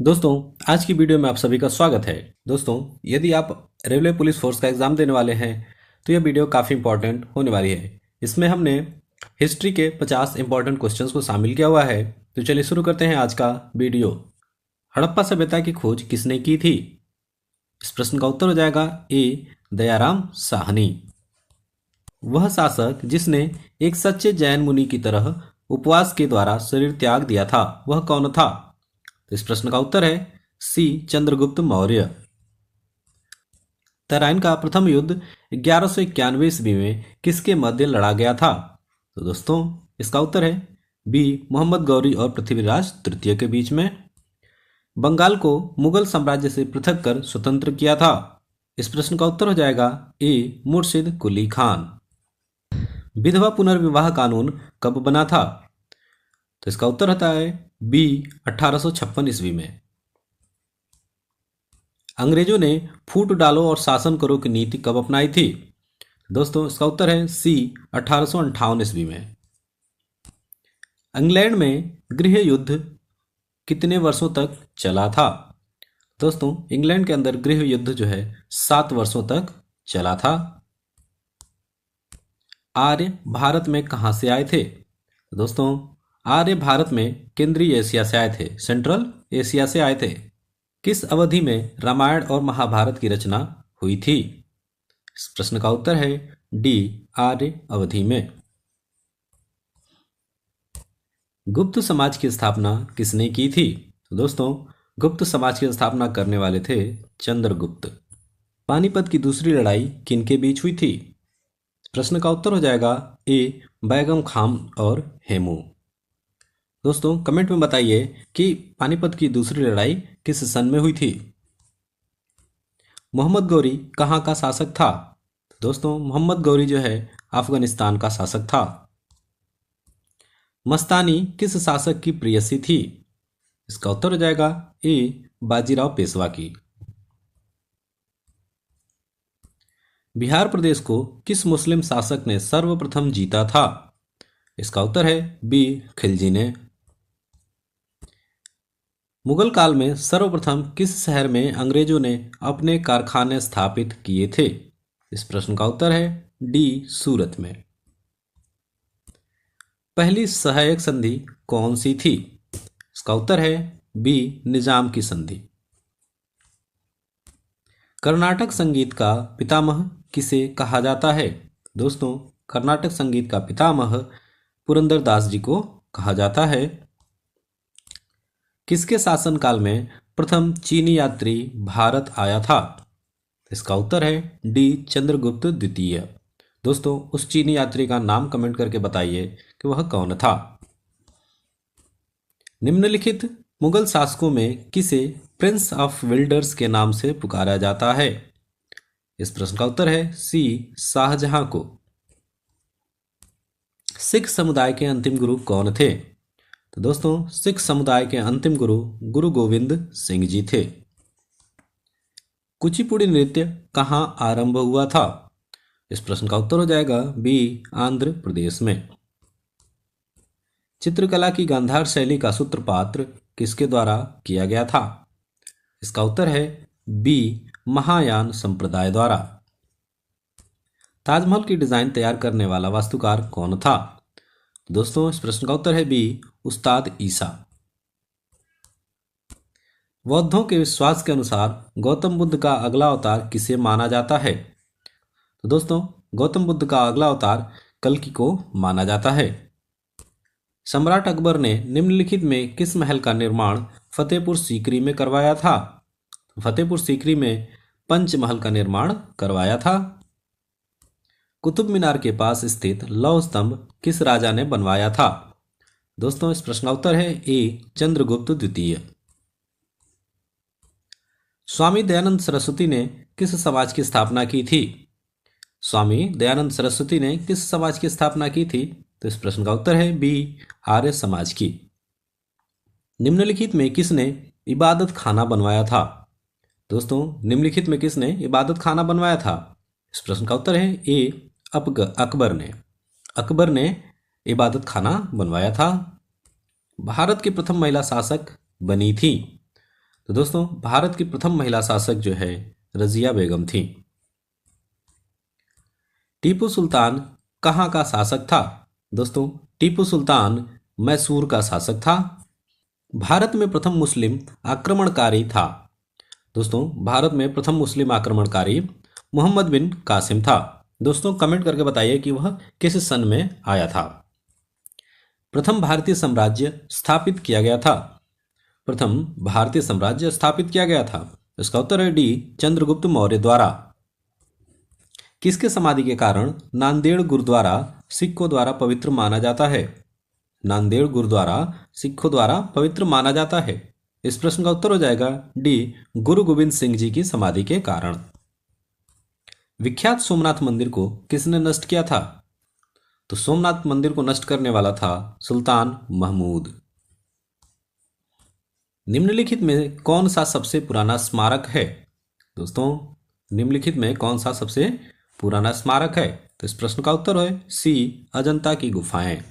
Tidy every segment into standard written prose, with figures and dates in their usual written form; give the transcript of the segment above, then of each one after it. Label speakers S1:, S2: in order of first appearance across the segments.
S1: दोस्तों, आज की वीडियो में आप सभी का स्वागत है। दोस्तों, यदि आप रेलवे पुलिस फोर्स का एग्ज़ाम देने वाले हैं तो यह वीडियो काफ़ी इंपॉर्टेंट होने वाली है। इसमें हमने हिस्ट्री के 50 इंपॉर्टेंट क्वेश्चंस को शामिल किया हुआ है। तो चलिए शुरू करते हैं आज का वीडियो। हड़प्पा सभ्यता की खोज किसने की थी? इस प्रश्न का उत्तर हो जाएगा ए, दयाराम साहनी। वह शासक जिसने एक सच्चे जैन मुनि की तरह उपवास के द्वारा शरीर त्याग दिया था, वह कौन था? तो इस प्रश्न का उत्तर है सी, चंद्रगुप्त मौर्य। तराइन का प्रथम युद्ध 1191 ईस्वी में किसके मध्य लड़ा गया था? तो दोस्तों, इसका उत्तर है बी, मोहम्मद गौरी और पृथ्वीराज तृतीय के बीच में। बंगाल को मुगल साम्राज्य से पृथक कर स्वतंत्र किया था। इस प्रश्न का उत्तर हो जाएगा ए, मुर्शिद कुली खान। विधवा पुनर्विवाह कानून कब बना था? तो इसका उत्तर होता है बी, 1856 ईस्वी में। अंग्रेजों ने फूट डालो और शासन करो की नीति कब अपनाई थी? दोस्तों, इसका उत्तर है सी, 1858 ईस्वी में। इंग्लैंड में गृह युद्ध कितने वर्षों तक चला था? दोस्तों, इंग्लैंड के अंदर गृह युद्ध जो है 7 वर्षों तक चला था। आर्य भारत में कहां से आए थे? दोस्तों, आर्य भारत में केंद्रीय एशिया से आए थे, सेंट्रल एशिया से आए थे। किस अवधि में रामायण और महाभारत की रचना हुई थी? इस प्रश्न का उत्तर है डी, आर्य अवधि में। गुप्त समाज की स्थापना किसने की थी? तो दोस्तों, गुप्त समाज की स्थापना करने वाले थे चंद्रगुप्त। पानीपत की दूसरी लड़ाई किनके बीच हुई थी? प्रश्न का उत्तर हो जाएगा ए, बैगम खान और हेमू। दोस्तों, कमेंट में बताइए कि पानीपत की दूसरी लड़ाई किस सन में हुई थी। मोहम्मद गौरी कहाँ का शासक था? दोस्तों, मोहम्मद गौरी जो है अफगानिस्तान का शासक था। मस्तानी किस शासक की प्रेयसी थी? इसका उत्तर हो जाएगा ए, बाजीराव पेशवा की। बिहार प्रदेश को किस मुस्लिम शासक ने सर्वप्रथम जीता था? इसका उत्तर है बी, खिलजी ने। मुगल काल में सर्वप्रथम किस शहर में अंग्रेजों ने अपने कारखाने स्थापित किए थे? इस प्रश्न का उत्तर है डी, सूरत में। पहली सहायक संधि कौन सी थी? इसका उत्तर है बी, निजाम की संधि। कर्नाटक संगीत का पितामह किसे कहा जाता है? दोस्तों, कर्नाटक संगीत का पितामह पुरंदरदास जी को कहा जाता है। किसके शासनकाल में प्रथम चीनी यात्री भारत आया था? इसका उत्तर है डी, चंद्रगुप्त द्वितीय। दोस्तों, उस चीनी यात्री का नाम कमेंट करके बताइए कि वह कौन था। निम्नलिखित मुगल शासकों में किसे प्रिंस ऑफ विल्डर्स के नाम से पुकारा जाता है? इस प्रश्न का उत्तर है सी, शाहजहां को। सिख समुदाय के अंतिम गुरु कौन थे? तो दोस्तों, सिख समुदाय के अंतिम गुरु गुरु गोविंद सिंह जी थे। कुचिपुड़ी नृत्य कहाँ आरंभ हुआ था? इस प्रश्न का उत्तर हो जाएगा बी, आंध्र प्रदेश में। चित्रकला की गांधार शैली का सूत्रपात किसके द्वारा किया गया था? इसका उत्तर है बी, महायान संप्रदाय द्वारा। ताजमहल की डिजाइन तैयार करने वाला वास्तुकार कौन था? दोस्तों, इस प्रश्न का उत्तर है बी, उस्ताद ईसा। बौद्धों के विश्वास के अनुसार गौतम बुद्ध का अगला अवतार किसे माना जाता है? तो दोस्तों, गौतम बुद्ध का अगला अवतार कल्कि को माना जाता है। सम्राट अकबर ने निम्नलिखित में किस महल का निर्माण फतेहपुर सीकरी में करवाया था? फतेहपुर सीकरी में पंचमहल का निर्माण करवाया था। कुतुब मीनार के पास स्थित लौह स्तंभ किस राजा ने बनवाया था? दोस्तों, इस प्रश्न का उत्तर है ए, चंद्रगुप्त द्वितीय। स्वामी दयानंद सरस्वती ने किस समाज की स्थापना की थी? स्वामी दयानंद सरस्वती ने किस समाज की स्थापना की थी? तो इस प्रश्न का उत्तर है बी, आर्य समाज की। निम्नलिखित में किसने इबादत खाना बनवाया था? दोस्तों, निम्नलिखित में किसने इबादत खाना बनवाया था? इस प्रश्न का उत्तर है ए, अकबर ने। अकबर ने इबादत खाना बनवाया था। भारत की प्रथम महिला शासक बनी थी? तो दोस्तों भारत की प्रथम महिला शासक जो है रजिया बेगम थी। टीपू सुल्तान कहाँ का शासक था? दोस्तों टीपू सुल्तान मैसूर का शासक था। भारत में प्रथम मुस्लिम आक्रमणकारी था। दोस्तों भारत में प्रथम मुस्लिम आक्रमणकारी मोहम्मद बिन कासिम था। दोस्तों कमेंट करके बताइए कि वह किस सन में आया था। प्रथम भारतीय साम्राज्य स्थापित किया गया था। प्रथम भारतीय साम्राज्य स्थापित किया गया था। इसका उत्तर है डी, चंद्रगुप्त मौर्य द्वारा। किसके समाधि के कारण नांदेड़ गुरुद्वारा सिखों द्वारा पवित्र माना जाता है? नांदेड़ गुरुद्वारा सिखों द्वारा पवित्र माना जाता है। इस प्रश्न का उत्तर हो जाएगा डी, गुरु गोविंद सिंह जी की समाधि के कारण। विख्यात सोमनाथ मंदिर को किसने नष्ट किया था? तो सोमनाथ मंदिर को नष्ट करने वाला था सुल्तान महमूद। निम्नलिखित में कौन सा सबसे पुराना स्मारक है? दोस्तों निम्नलिखित में कौन सा सबसे पुराना स्मारक है? तो इस प्रश्न का उत्तर है सी, अजंता की गुफाएं।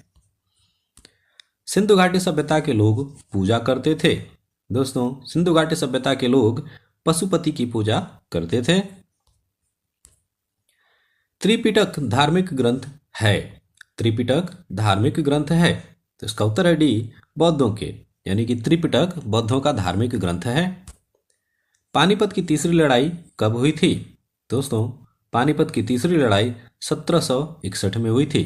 S1: सिंधु घाटी सभ्यता के लोग पूजा करते थे। दोस्तों सिंधु घाटी सभ्यता के लोग पशुपति की पूजा करते थे। त्रिपिटक धार्मिक ग्रंथ है। त्रिपिटक धार्मिक ग्रंथ है। तो इसका उत्तर है डी, बौद्धों के, यानी कि त्रिपिटक बौद्धों का धार्मिक ग्रंथ है। पानीपत की तीसरी लड़ाई कब हुई थी? दोस्तों पानीपत की तीसरी लड़ाई 1761 में हुई थी।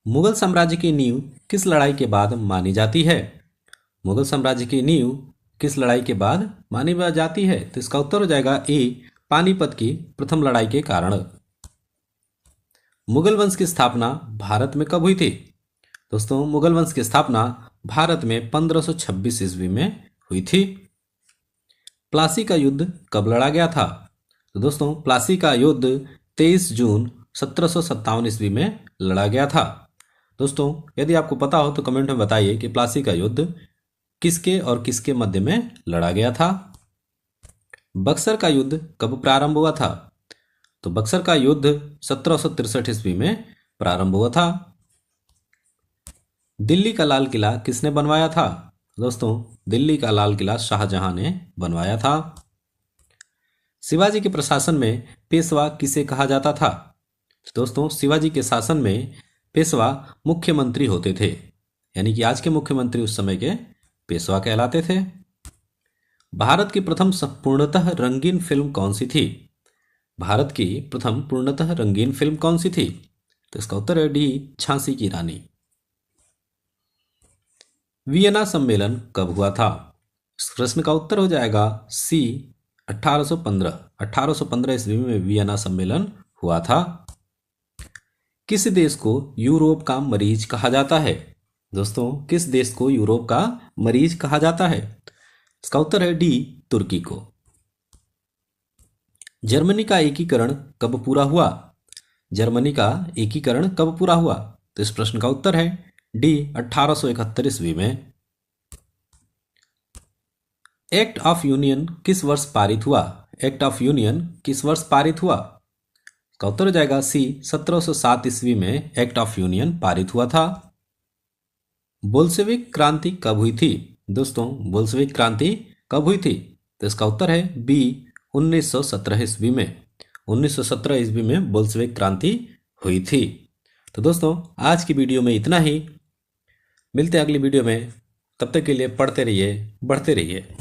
S1: मुगल साम्राज्य की नींव किस लड़ाई के बाद मानी जाती है? मुगल साम्राज्य की नींव किस लड़ाई के बाद मानी जाती है? तो इसका उत्तर हो जाएगा ए, पानीपत की प्रथम लड़ाई के कारण। मुगल वंश की स्थापना भारत में कब हुई थी? दोस्तों मुगल वंश की स्थापना भारत में 1526 ईस्वी में हुई थी। प्लासी का युद्ध कब लड़ा गया था? तो दोस्तों प्लासी का युद्ध 23 जून 1757 ईस्वी में लड़ा गया था। दोस्तों यदि आपको पता हो तो कमेंट में बताइए कि प्लासी का युद्ध किसके और किसके मध्य में लड़ा गया था। बक्सर का युद्ध कब प्रारंभ हुआ था? तो बक्सर का युद्ध 1763 ईस्वी में प्रारंभ हुआ था। दिल्ली का लाल किला किसने बनवाया था? दोस्तों दिल्ली का लाल किला शाहजहां ने बनवाया था। शिवाजी के प्रशासन में पेशवा किसे कहा जाता था? दोस्तों शिवाजी के शासन में पेशवा मुख्यमंत्री होते थे, यानी कि आज के मुख्यमंत्री उस समय के पेशवा कहलाते थे। भारत की प्रथम पूर्णतः रंगीन फिल्म कौन सी थी? भारत की प्रथम पूर्णतः रंगीन फिल्म कौन सी थी? तो इसका उत्तर है डी, झांसी की रानी। वियना सम्मेलन कब हुआ था? इस प्रश्न का उत्तर हो जाएगा सी, 1815 ईस्वी में वियना सम्मेलन हुआ था। किस देश को यूरोप का मरीज कहा जाता है? दोस्तों किस देश को यूरोप का मरीज कहा जाता है? इसका उत्तर है डी, तुर्की को। जर्मनी का एकीकरण कब पूरा हुआ? जर्मनी का एकीकरण कब पूरा हुआ? तो इस प्रश्न का उत्तर है डी, 1871 ईस्वी में। एक्ट ऑफ यूनियन किस वर्ष पारित हुआ? एक्ट ऑफ यूनियन किस वर्ष पारित हुआ? इसका उत्तर हो जाएगा सी, 1707 ईस्वी में एक्ट ऑफ यूनियन पारित हुआ था। बोल्शेविक क्रांति कब हुई थी? दोस्तों बोल्शेविक क्रांति कब हुई थी? तो इसका उत्तर है बी, 1917 ईस्वी में। 1917 ईस्वी में बोल्शेविक क्रांति हुई थी। तो दोस्तों आज की वीडियो में इतना ही। मिलते हैं अगली वीडियो में। तब तक के लिए पढ़ते रहिए, बढ़ते रहिए।